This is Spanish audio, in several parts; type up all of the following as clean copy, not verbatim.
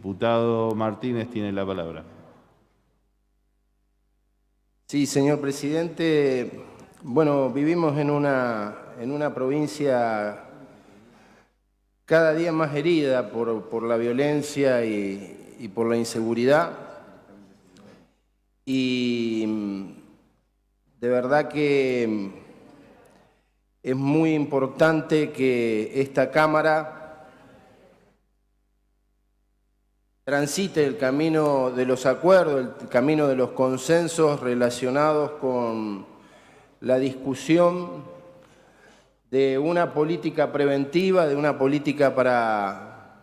diputado Martínez tiene la palabra. Sí, señor presidente. Bueno, vivimos en una provincia cada día más herida por la violencia y por la inseguridad. Y de verdad que es muy importante que esta Cámara transite el camino de los acuerdos, el camino de los consensos relacionados con la discusión de una política preventiva, de una política para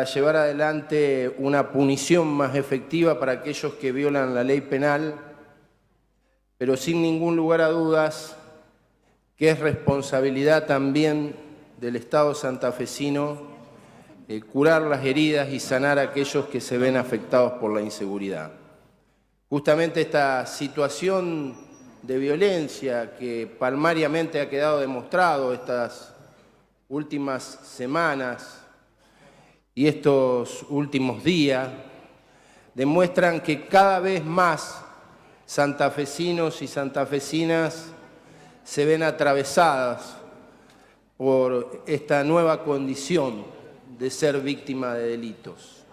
llevar adelante una punición más efectiva para aquellos que violan la ley penal, pero sin ningún lugar a dudas que es responsabilidad también del Estado santafesino curar las heridas y sanar a aquellos que se ven afectados por la inseguridad. Justamente esta situación de violencia que palmariamente ha quedado demostrado estas últimas semanas y estos últimos días demuestran que cada vez más santafesinos y santafesinas se ven atravesadas por esta nueva condición de ser víctima de delitos.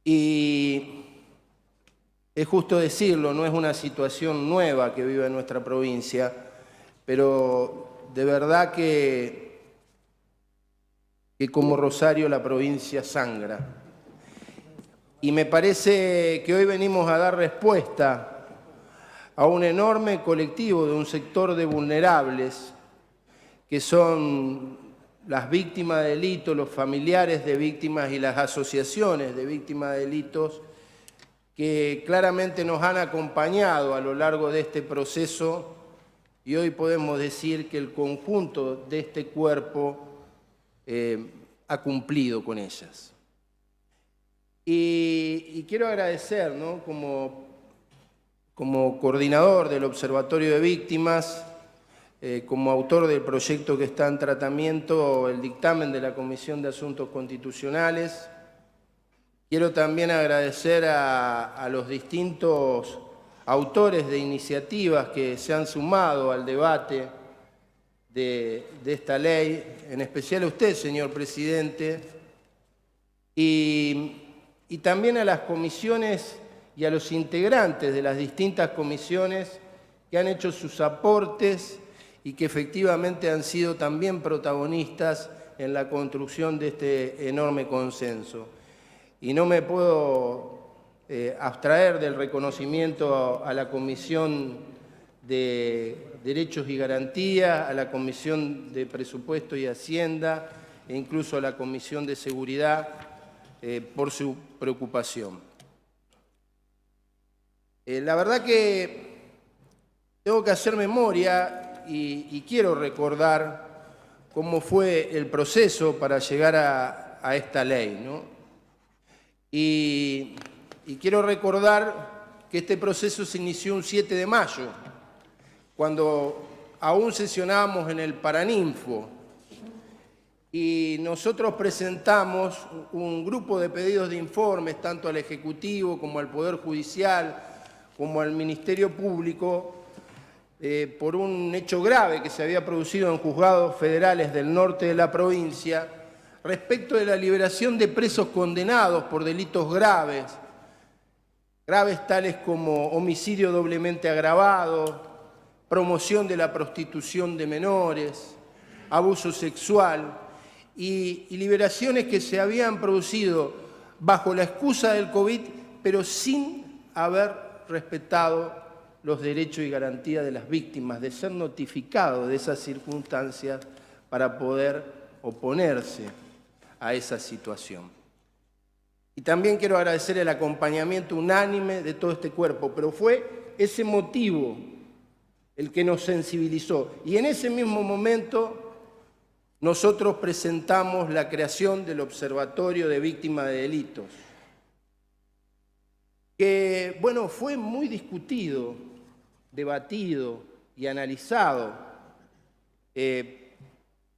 Y es justo decirlo, no es una situación nueva que vive en nuestra provincia, pero de verdad que como Rosario la provincia sangra. Y me parece que hoy venimos a dar respuesta a un enorme colectivo de un sector de vulnerables que son las víctimas de delitos, los familiares de víctimas y las asociaciones de víctimas de delitos que claramente nos han acompañado a lo largo de este proceso y hoy podemos decir que el conjunto de este cuerpo ha cumplido con ellas. Y quiero agradecer, ¿no?, como coordinador del Observatorio de Víctimas, como autor del proyecto que está en tratamiento, el dictamen de la Comisión de Asuntos Constitucionales. Quiero también agradecer a los distintos autores de iniciativas que se han sumado al debate de esta ley, en especial a usted, señor presidente, y también a las comisiones y a los integrantes de las distintas comisiones que han hecho sus aportes y que efectivamente han sido también protagonistas en la construcción de este enorme consenso. Y no me puedo abstraer del reconocimiento a la Comisión de Derechos y Garantías, a la Comisión de Presupuesto y Hacienda e incluso a la Comisión de Seguridad por su preocupación. La verdad que tengo que hacer memoria y quiero recordar cómo fue el proceso para llegar a esta ley, ¿no? Y quiero recordar que este proceso se inició un 7 de mayo, cuando aún sesionábamos en el Paraninfo, y nosotros presentamos un grupo de pedidos de informes, tanto al Ejecutivo como al Poder Judicial, como al Ministerio Público, por un hecho grave que se había producido en juzgados federales del norte de la provincia respecto de la liberación de presos condenados por delitos graves tales como homicidio doblemente agravado, promoción de la prostitución de menores, abuso sexual y liberaciones que se habían producido bajo la excusa del COVID, pero sin haber respetado los derechos y garantías de las víctimas, de ser notificado de esas circunstancias para poder oponerse a esa situación. Y también quiero agradecer el acompañamiento unánime de todo este cuerpo, pero fue ese motivo el que nos sensibilizó. Y en ese mismo momento nosotros presentamos la creación del Observatorio de Víctimas de Delitos, que, bueno, fue muy discutido, debatido y analizado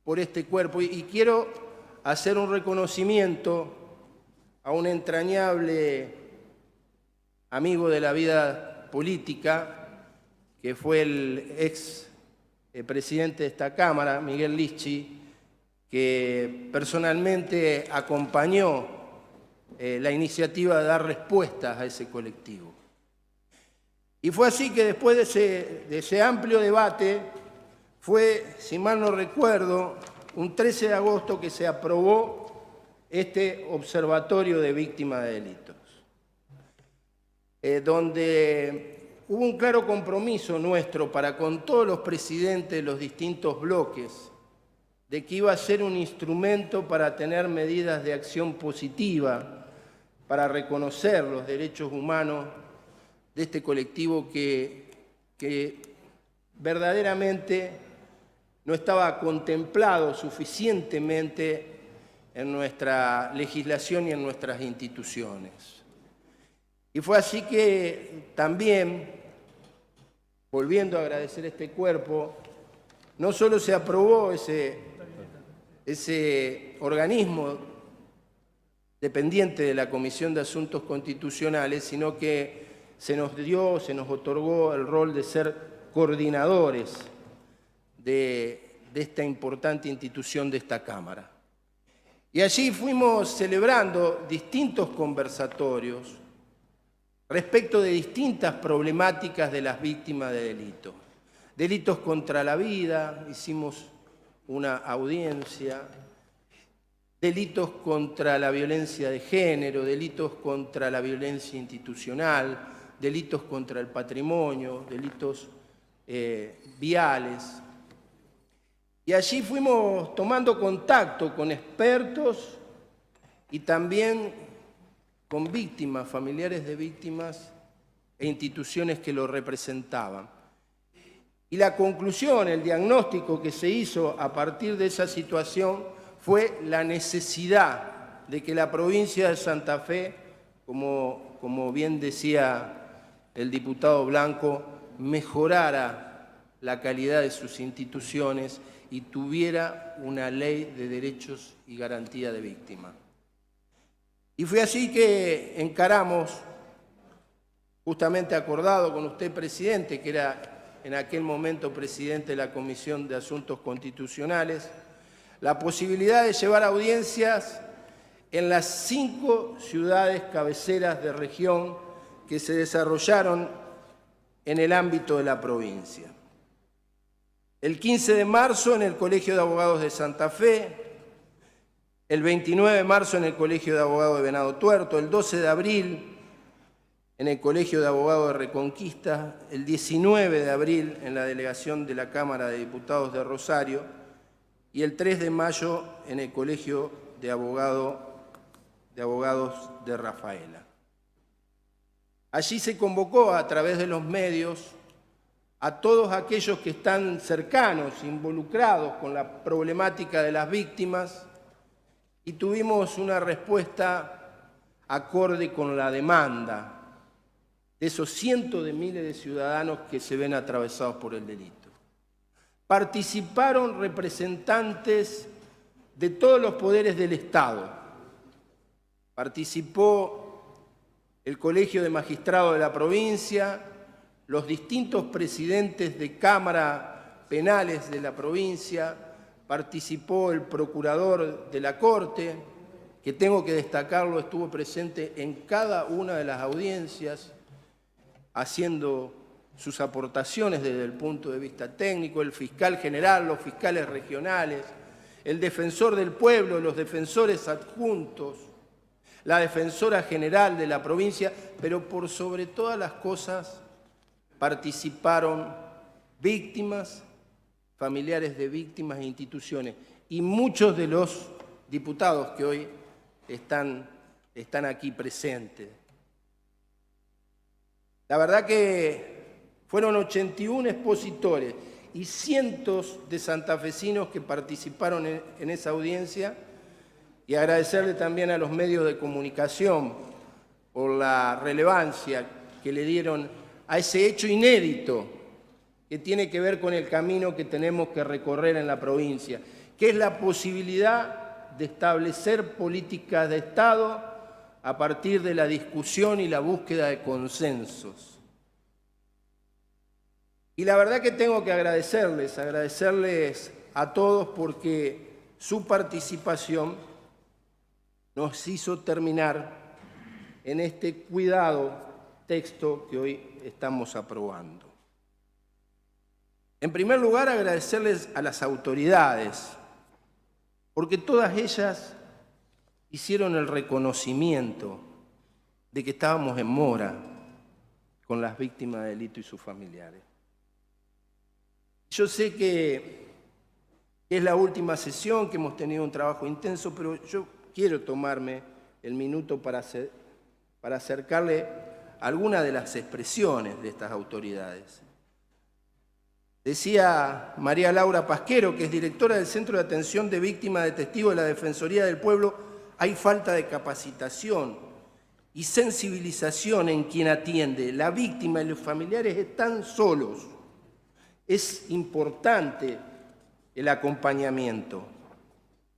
por este cuerpo. Y quiero hacer un reconocimiento a un entrañable amigo de la vida política, que fue el ex presidente de esta Cámara, Miguel Lischy, que personalmente acompañó la iniciativa de dar respuestas a ese colectivo. Y fue así que después de ese amplio debate, fue, si mal no recuerdo, un 13 de agosto que se aprobó este Observatorio de Víctimas de Delitos, donde hubo un claro compromiso nuestro para con todos los presidentes de los distintos bloques de que iba a ser un instrumento para tener medidas de acción positiva, para reconocer los derechos humanos de este colectivo que verdaderamente no estaba contemplado suficientemente en nuestra legislación y en nuestras instituciones. Y fue así que también, volviendo a agradecer este cuerpo, no solo se aprobó ese organismo dependiente de la Comisión de Asuntos Constitucionales, sino que se nos otorgó el rol de ser coordinadores de esta importante institución de esta Cámara. Y allí fuimos celebrando distintos conversatorios respecto de distintas problemáticas de las víctimas de delitos. Delitos contra la vida, hicimos una audiencia, delitos contra la violencia de género, delitos contra la violencia institucional, delitos contra el patrimonio, delitos viales. Y allí fuimos tomando contacto con expertos y también con víctimas, familiares de víctimas e instituciones que lo representaban. Y la conclusión, el diagnóstico que se hizo a partir de esa situación fue la necesidad de que la provincia de Santa Fe, como bien decía el diputado Blanco, mejorara la calidad de sus instituciones y tuviera una ley de derechos y garantía de víctima. Y fue así que encaramos, justamente acordado con usted, presidente, que era en aquel momento presidente de la Comisión de Asuntos Constitucionales, la posibilidad de llevar audiencias en las 5 ciudades cabeceras de región que se desarrollaron en el ámbito de la provincia. El 15 de marzo en el Colegio de Abogados de Santa Fe, el 29 de marzo en el Colegio de Abogados de Venado Tuerto, el 12 de abril en el Colegio de Abogados de Reconquista, el 19 de abril en la delegación de la Cámara de Diputados de Rosario y el 3 de mayo en el Colegio de Abogados de Rafaela. Allí se convocó a través de los medios a todos aquellos que están cercanos, involucrados con la problemática de las víctimas, y tuvimos una respuesta acorde con la demanda de esos cientos de miles de ciudadanos que se ven atravesados por el delito. Participaron representantes de todos los poderes del Estado. Participó el Colegio de Magistrados de la provincia, los distintos presidentes de cámara penales de la provincia, participó el procurador de la Corte, que tengo que destacarlo, estuvo presente en cada una de las audiencias, haciendo sus aportaciones desde el punto de vista técnico, el fiscal general, los fiscales regionales, el defensor del pueblo, los defensores adjuntos, la defensora general de la provincia, pero por sobre todas las cosas participaron víctimas, familiares de víctimas e instituciones, y muchos de los diputados que hoy están aquí presentes. La verdad que fueron 81 expositores y cientos de santafesinos que participaron en esa audiencia, y agradecerle también a los medios de comunicación por la relevancia que le dieron a ese hecho inédito que tiene que ver con el camino que tenemos que recorrer en la provincia, que es la posibilidad de establecer políticas de Estado a partir de la discusión y la búsqueda de consensos. Y la verdad que tengo que agradecerles a todos porque su participación nos hizo terminar en este cuidado texto que hoy estamos aprobando. En primer lugar, agradecerles a las autoridades, porque todas ellas hicieron el reconocimiento de que estábamos en mora con las víctimas de delito y sus familiares. Yo sé que es la última sesión, que hemos tenido un trabajo intenso, pero yo quiero tomarme el minuto para acercarle algunas de las expresiones de estas autoridades. Decía María Laura Pasquero, que es directora del Centro de Atención de Víctimas de Testigos de la Defensoría del Pueblo: hay falta de capacitación y sensibilización en quien atiende. La víctima y los familiares están solos. Es importante el acompañamiento.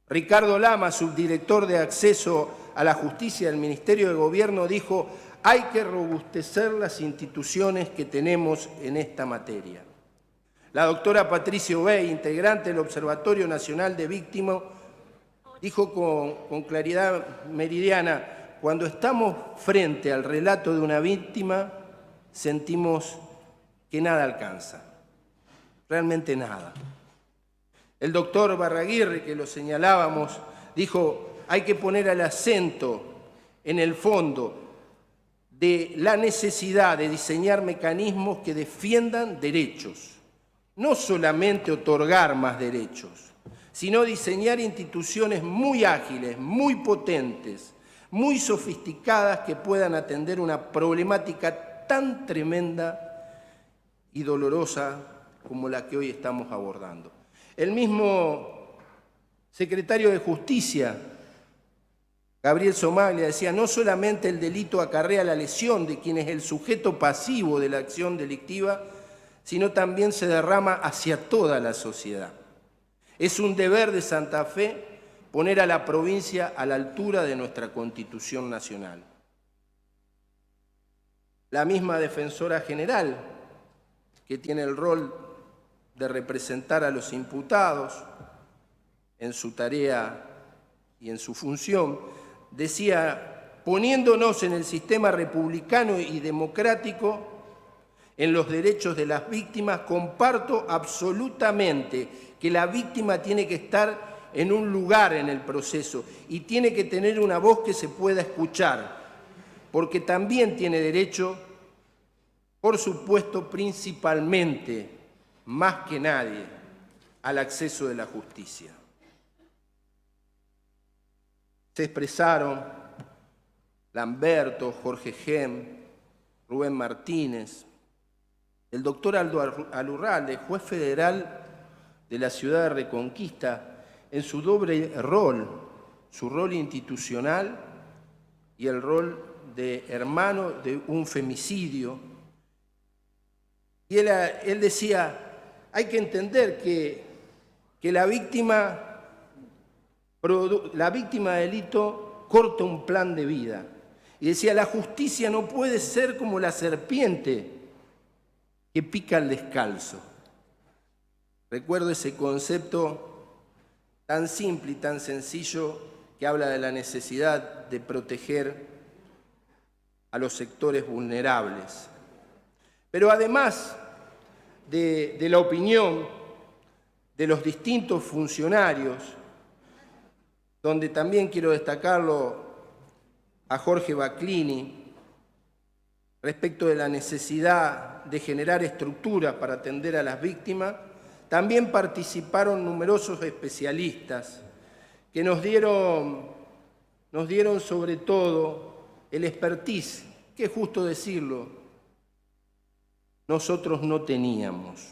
Ricardo Lama, subdirector de Acceso a la Justicia del Ministerio de Gobierno, dijo: hay que robustecer las instituciones que tenemos en esta materia. La doctora Patricia Obey, integrante del Observatorio Nacional de Víctimas, dijo con claridad meridiana: cuando estamos frente al relato de una víctima, sentimos que nada alcanza, realmente nada. El doctor Barraguirre, que lo señalábamos, dijo: hay que poner el acento en el fondo de la necesidad de diseñar mecanismos que defiendan derechos, no solamente otorgar más derechos, sino diseñar instituciones muy ágiles, muy potentes, muy sofisticadas, que puedan atender una problemática tan tremenda y dolorosa como la que hoy estamos abordando. El mismo secretario de Justicia, Gabriel Somaglia, decía: no solamente el delito acarrea la lesión de quien es el sujeto pasivo de la acción delictiva, sino también se derrama hacia toda la sociedad. Es un deber de Santa Fe poner a la provincia a la altura de nuestra Constitución Nacional. La misma defensora general, que tiene el rol de representar a los imputados en su tarea y en su función, decía: poniéndonos en el sistema republicano y democrático, en los derechos de las víctimas, comparto absolutamente que la víctima tiene que estar en un lugar en el proceso y tiene que tener una voz que se pueda escuchar, porque también tiene derecho, por supuesto, principalmente, más que nadie, al acceso de la justicia. Se expresaron Lamberto, Jorge Gem, Rubén Martínez, el doctor Aldo Alurralde, juez federal de la ciudad de Reconquista, en su doble rol, su rol institucional y el rol de hermano de un femicidio. Y él decía: hay que entender que la víctima de delito corta un plan de vida. Y decía: la justicia no puede ser como la serpiente que pica al descalzo. Recuerdo ese concepto tan simple y tan sencillo que habla de la necesidad de proteger a los sectores vulnerables. Pero además de la opinión de los distintos funcionarios, donde también quiero destacarlo a Jorge Baclini, respecto de la necesidad de generar estructuras para atender a las víctimas, también participaron numerosos especialistas que nos dieron sobre todo el expertise, que es justo decirlo, nosotros no teníamos.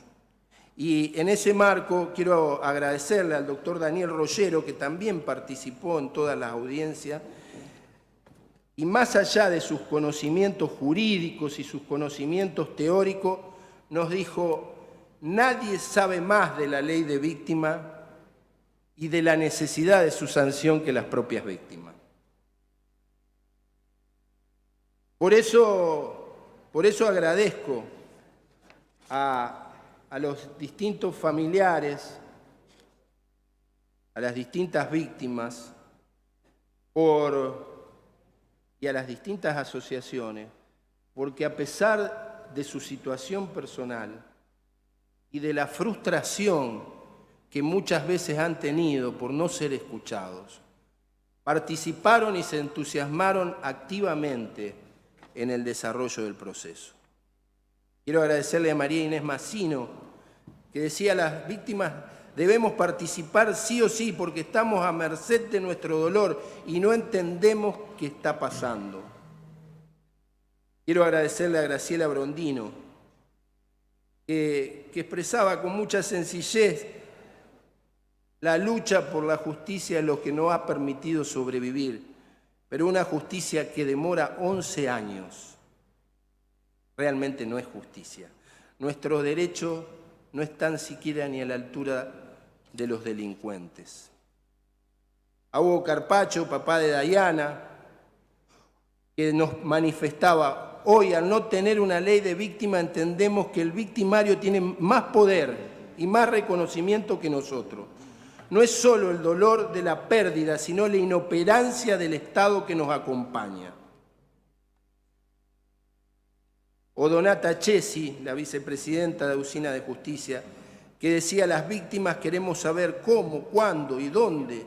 Y en ese marco quiero agradecerle al doctor Daniel Rollero, que también participó en todas las audiencias, y más allá de sus conocimientos jurídicos y sus conocimientos teóricos, nos dijo: nadie sabe más de la ley de víctima y de la necesidad de su sanción que las propias víctimas. Por eso agradezco a los distintos familiares, a las distintas víctimas y a las distintas asociaciones, porque a pesar de su situación personal y de la frustración que muchas veces han tenido por no ser escuchados, participaron y se entusiasmaron activamente en el desarrollo del proceso. Quiero agradecerle a María Inés Massino, que decía: las víctimas debemos participar sí o sí porque estamos a merced de nuestro dolor y no entendemos qué está pasando. Quiero agradecerle a Graciela Brondino, que expresaba con mucha sencillez la lucha por la justicia es lo que nos ha permitido sobrevivir, pero una justicia que demora 11 años realmente no es justicia. Nuestros derechos no están siquiera ni a la altura de los delincuentes. A Hugo Carpacho, papá de Dayana, que nos manifestaba: hoy, al no tener una ley de víctima, entendemos que el victimario tiene más poder y más reconocimiento que nosotros. No es solo el dolor de la pérdida, sino la inoperancia del Estado que nos acompaña. O Donata Chesi, la vicepresidenta de Usina de Justicia, que decía: las víctimas queremos saber cómo, cuándo y dónde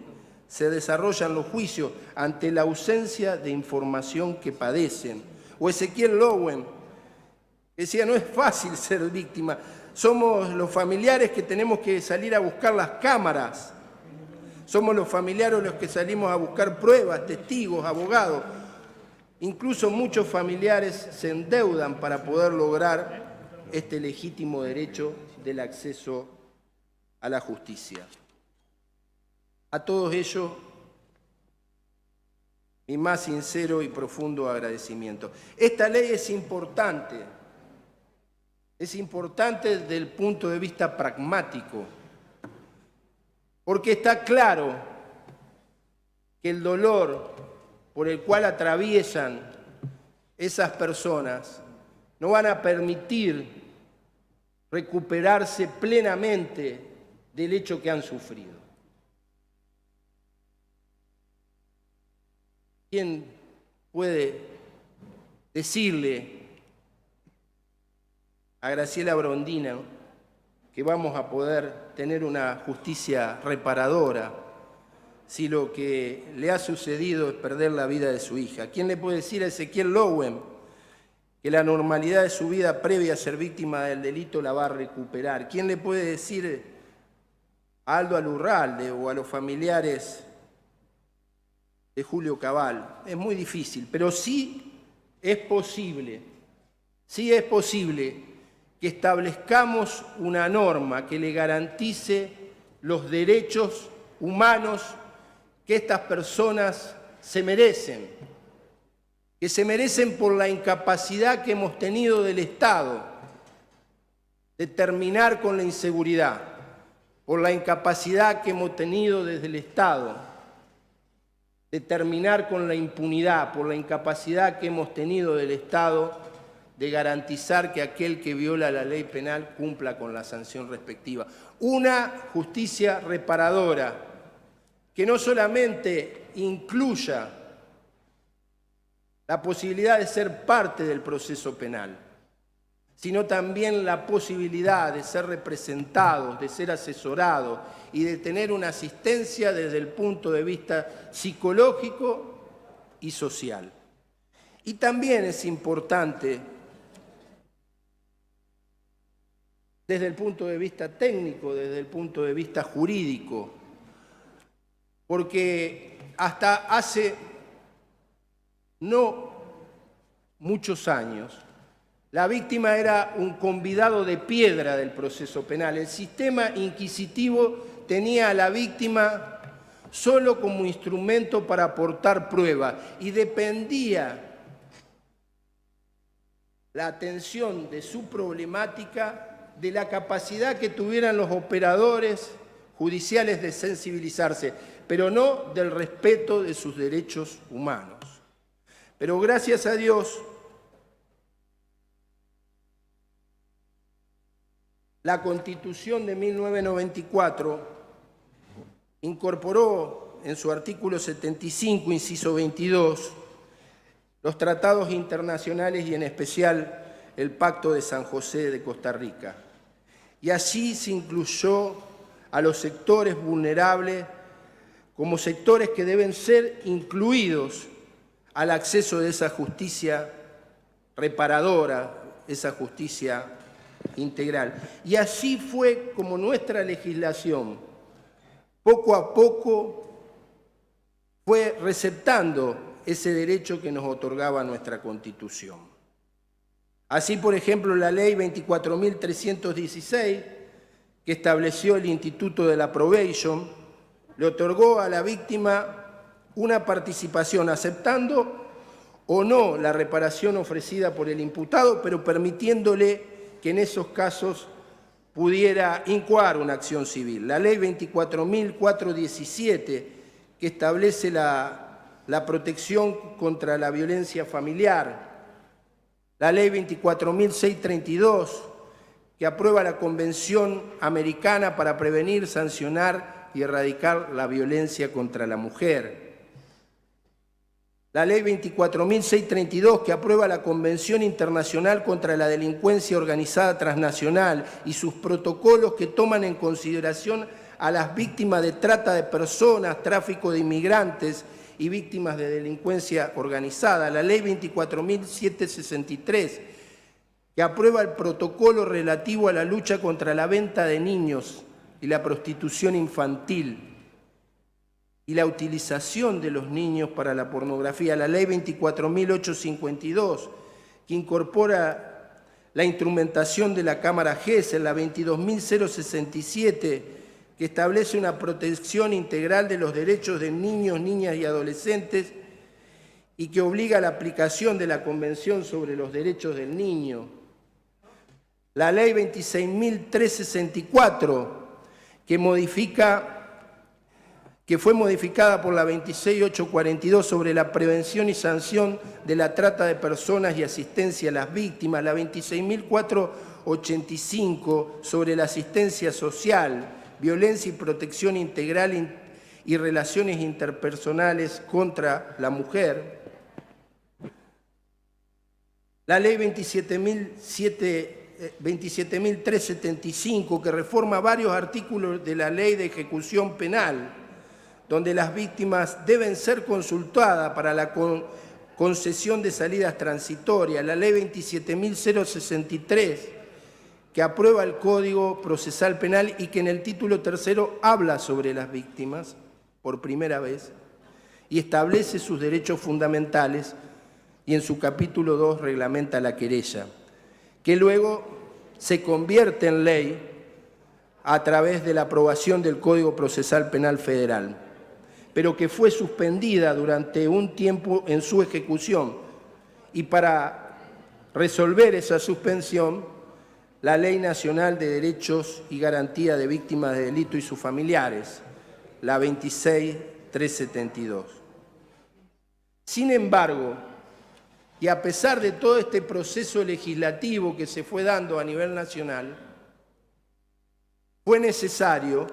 se desarrollan los juicios ante la ausencia de información que padecen. O Ezequiel Lowen, que decía: no es fácil ser víctima, somos los familiares que tenemos que salir a buscar las cámaras, somos los familiares los que salimos a buscar pruebas, testigos, abogados. Incluso muchos familiares se endeudan para poder lograr este legítimo derecho del acceso a la justicia. A todos ellos, mi más sincero y profundo agradecimiento. Esta ley es importante desde el punto de vista pragmático, porque está claro que el dolor por el cual atraviesan esas personas no van a permitir recuperarse plenamente del hecho que han sufrido. ¿Quién puede decirle a Graciela Brondino que vamos a poder tener una justicia reparadora si lo que le ha sucedido es perder la vida de su hija? ¿Quién le puede decir a Ezequiel Lowen que la normalidad de su vida previa a ser víctima del delito la va a recuperar? ¿Quién le puede decir a Aldo Alurralde o a los familiares de Julio Cabal? Es muy difícil, pero sí es posible que establezcamos una norma que le garantice los derechos humanos que estas personas se merecen, que se merecen por la incapacidad que hemos tenido del Estado de terminar con la inseguridad, por la incapacidad que hemos tenido desde el Estado de terminar con la impunidad, por la incapacidad que hemos tenido del Estado de garantizar que aquel que viola la ley penal cumpla con la sanción respectiva. Una justicia reparadora que no solamente incluya la posibilidad de ser parte del proceso penal, sino también la posibilidad de ser representados, de ser asesorados y de tener una asistencia desde el punto de vista psicológico y social. Y también es importante desde el punto de vista técnico, desde el punto de vista jurídico, porque hasta hace no muchos años la víctima era un convidado de piedra del proceso penal. El sistema inquisitivo tenía a la víctima solo como instrumento para aportar pruebas y dependía la atención de su problemática de la capacidad que tuvieran los operadores judiciales de sensibilizarse, pero no del respeto de sus derechos humanos. Pero gracias a Dios, la Constitución de 1994 incorporó en su artículo 75, inciso 22, los tratados internacionales y en especial el Pacto de San José de Costa Rica. Y así se incluyó a los sectores vulnerables como sectores que deben ser incluidos al acceso de esa justicia reparadora, esa justicia integral. Y así fue como nuestra legislación, poco a poco, fue receptando ese derecho que nos otorgaba nuestra Constitución. Así, por ejemplo, la Ley 24.316, que estableció el Instituto de la Probation, le otorgó a la víctima una participación, aceptando o no la reparación ofrecida por el imputado, pero permitiéndole que en esos casos pudiera incoar una acción civil. La Ley 24.417, que establece la protección contra la violencia familiar. La Ley 24.632, que aprueba la Convención Americana para prevenir, sancionar y erradicar la violencia contra la mujer. La Ley 24.632, que aprueba la Convención Internacional contra la Delincuencia Organizada Transnacional y sus protocolos que toman en consideración a las víctimas de trata de personas, tráfico de inmigrantes y víctimas de delincuencia organizada. La Ley 24.763, que aprueba el protocolo relativo a la lucha contra la venta de niños y la prostitución infantil y la utilización de los niños para la pornografía. La Ley 24.852, que incorpora la instrumentación de la Cámara Gesell. La 22.067, que establece una protección integral de los derechos de niños, niñas y adolescentes y que obliga a la aplicación de la Convención sobre los Derechos del Niño. La Ley 26.364, que fue modificada por la 26.842 sobre la prevención y sanción de la trata de personas y asistencia a las víctimas, la 26.485 sobre la asistencia social, violencia y protección integral y relaciones interpersonales contra la mujer, la Ley 27.375, que reforma varios artículos de la Ley de Ejecución Penal, donde las víctimas deben ser consultadas para la concesión de salidas transitorias. La Ley 27.063, que aprueba el Código Procesal Penal y que en el título tercero habla sobre las víctimas por primera vez y establece sus derechos fundamentales y en su capítulo 2 reglamenta la querella, que luego se convierte en ley a través de la aprobación del Código Procesal Penal Federal, pero que fue suspendida durante un tiempo en su ejecución. Y para resolver esa suspensión, la Ley Nacional de Derechos y Garantía de Víctimas de Delito y sus familiares, la 26.372. Sin embargo, y a pesar de todo este proceso legislativo que se fue dando a nivel nacional, fue necesario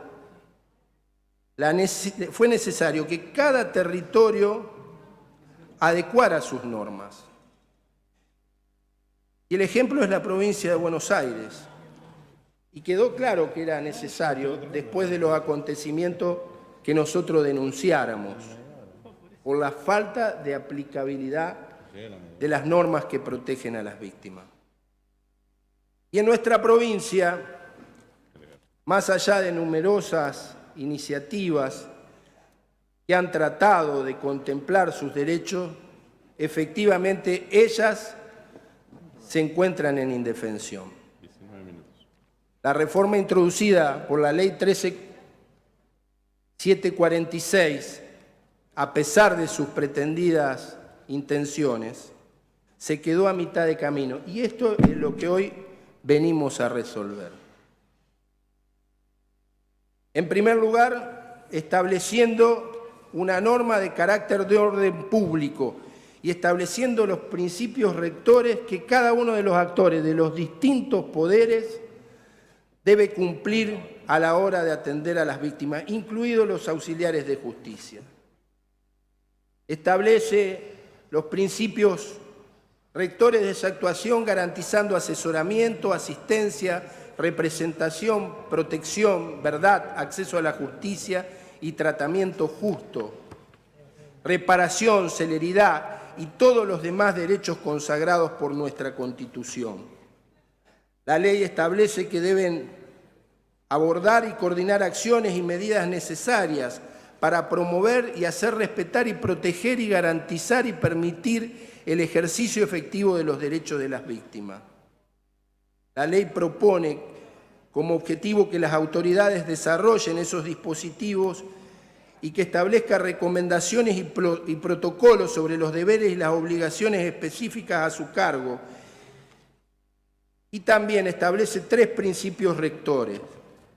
que cada territorio adecuara sus normas. Y el ejemplo es la provincia de Buenos Aires. Y quedó claro que era necesario, después de los acontecimientos, que nosotros denunciáramos por la falta de aplicabilidad de las normas que protegen a las víctimas. Y en nuestra provincia, más allá de numerosas iniciativas que han tratado de contemplar sus derechos, efectivamente ellas se encuentran en indefensión. La reforma introducida por la Ley 13.746, a pesar de sus pretendidas intenciones, se quedó a mitad de camino. Y esto es lo que hoy venimos a resolver. En primer lugar, estableciendo una norma de carácter de orden público y estableciendo los principios rectores que cada uno de los actores de los distintos poderes debe cumplir a la hora de atender a las víctimas, incluidos los auxiliares de justicia. Establece los principios rectores de esa actuación, garantizando asesoramiento, asistencia, representación, protección, verdad, acceso a la justicia y tratamiento justo, reparación, celeridad y todos los demás derechos consagrados por nuestra Constitución. La ley establece que deben abordar y coordinar acciones y medidas necesarias para promover y hacer respetar y proteger y garantizar y permitir el ejercicio efectivo de los derechos de las víctimas. La ley propone como objetivo que las autoridades desarrollen esos dispositivos y que establezca recomendaciones y protocolos sobre los deberes y las obligaciones específicas a su cargo. Y también establece 3 principios rectores.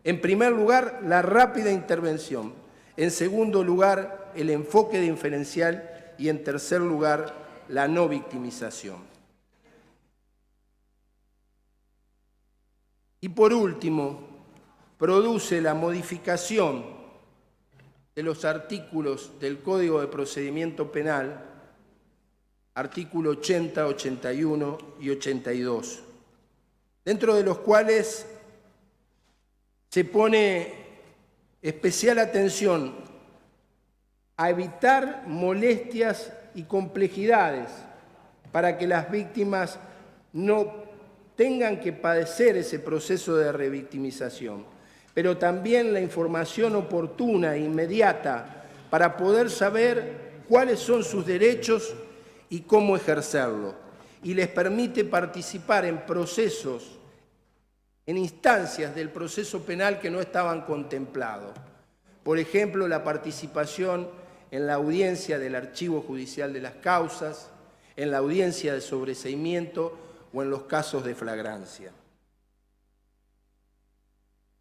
En primer lugar, la rápida intervención. En segundo lugar, el enfoque diferencial. Y en tercer lugar, la no victimización. Y por último, produce la modificación de los artículos del Código de Procedimiento Penal, artículo 80, 81 y 82, dentro de los cuales se pone especial atención a evitar molestias y complejidades para que las víctimas no tengan que padecer ese proceso de revictimización, pero también la información oportuna e inmediata para poder saber cuáles son sus derechos y cómo ejercerlo, y les permite participar en procesos, en instancias del proceso penal que no estaban contemplados. Por ejemplo, la participación en la audiencia del archivo judicial de las causas, en la audiencia de sobreseimiento o en los casos de flagrancia.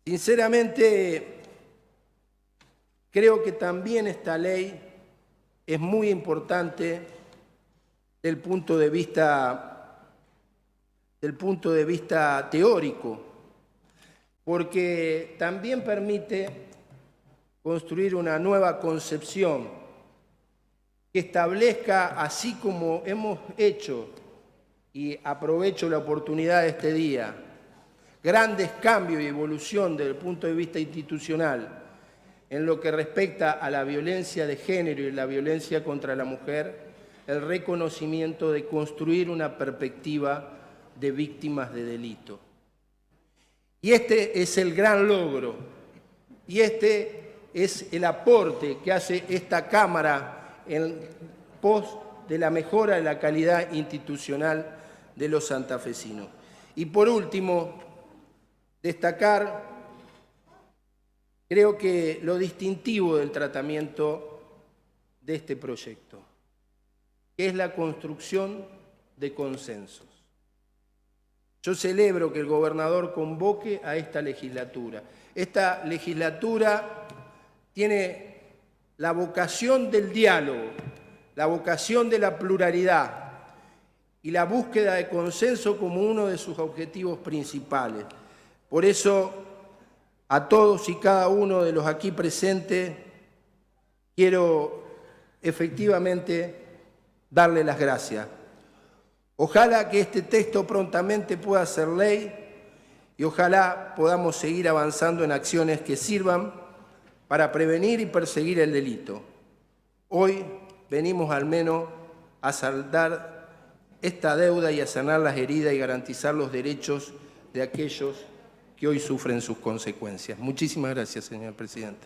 Sinceramente, creo que también esta ley es muy importante desde el punto de vista teórico, porque también permite construir una nueva concepción que establezca, así como hemos hecho, y aprovecho la oportunidad de este día, grandes cambios y evolución desde el punto de vista institucional en lo que respecta a la violencia de género y la violencia contra la mujer, el reconocimiento de construir una perspectiva de víctimas de delito. Y este es el gran logro, y este es el aporte que hace esta Cámara en pos de la mejora de la calidad institucional de los santafesinos. Y por último, destacar, creo que lo distintivo del tratamiento de este proyecto, que es la construcción de consensos. Yo celebro que el gobernador convoque a esta legislatura. Esta legislatura tiene la vocación del diálogo, la vocación de la pluralidad y la búsqueda de consenso como uno de sus objetivos principales. Por eso, a todos y cada uno de los aquí presentes, quiero efectivamente darle las gracias. Ojalá que este texto prontamente pueda ser ley y ojalá podamos seguir avanzando en acciones que sirvan para prevenir y perseguir el delito. Hoy venimos al menos a saldar esta deuda y a sanar las heridas y garantizar los derechos de aquellos que hoy sufren sus consecuencias. Muchísimas gracias, señor presidente.